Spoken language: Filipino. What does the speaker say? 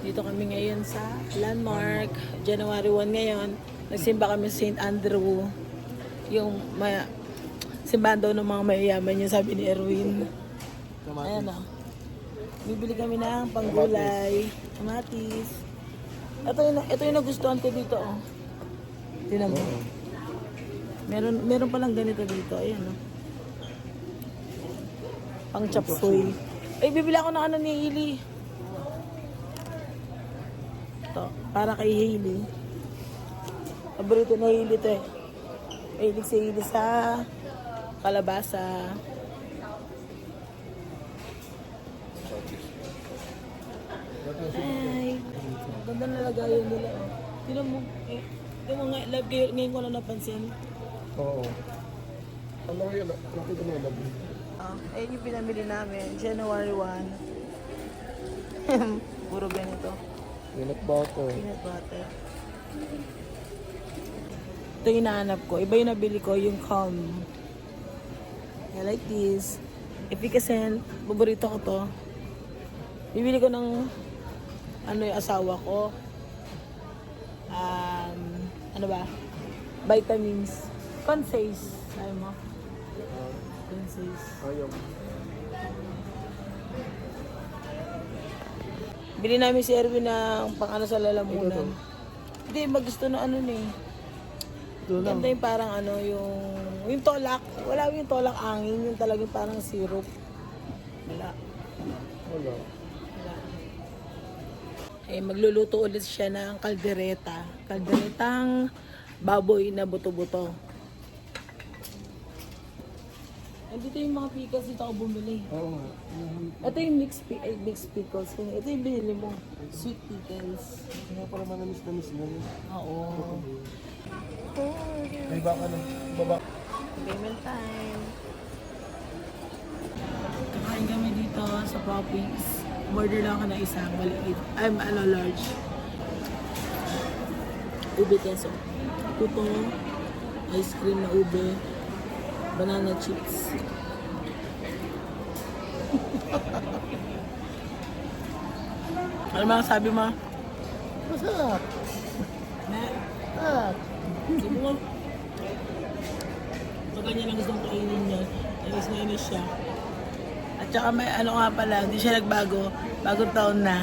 Dito kami ngayon sa Landmark. January 1 ngayon. Nagsimba kami sa St. Andrew. Yung simbahan daw ng mga mayayaman yung sabi ni Erwin. Ayan o. Bibili kami ng panggulay. Kamatis. Ito yung nagustuhan ko dito oh. Tinan mo. Meron palang ganito dito. Ayan o. Pang chop suey. Ay, bibili ako ng ano ni Hailey. Ito, para kay Hailey. Paborito na Hailey ito eh. Mahilig si Hailey sa kalabasa. Ay, ganda na lagayan nila. Tinan mo, yung mga love ngayon ko lang napansin. Oo. Ano yun? Nakita mo yung labi? Ayun yung pinamili namin, January 1. Puro ganito. Peanut butter. Peanut butter. Ito yung hinahanap ko. Iba yung nabili ko, yung Calm. I like this. Efficacent. Paborito ko to. Bibili ko ng yung asawa ko. Ano ba? Vitamins. Consays. Sabi mo? Consays. Ayaw. Bili namin si Erwin ng pang sa lalamunan. Hindi, magusto na ni. Ito lang. Ganda yung parang yung tolak. Wala yung tolak angin, yung talagang parang syrup. Wala. Wala. Magluluto ulit siya ng kaldereta. Kalderetang baboy na buto-buto. Dito yung mga pickles dito ako bumili. Oo nga. Ito yung mixed pickles. Ito yung binili mo. Sweet pickles. Kaya para manamis-namis lang. Oo. May baka na. Baba. Payment time. Kakain kami dito sa Poppings. Order lang ako ng isang maliit. Large. Ube queso. Puto. Ice cream na ube. Banana chips. Ano mga sabi mo? Masarap. Ah. Sabi mo? Pag ganyan lang gustong kainin niya, nainis siya. At saka may nga pala, hindi siya nagbago, bagong taon na.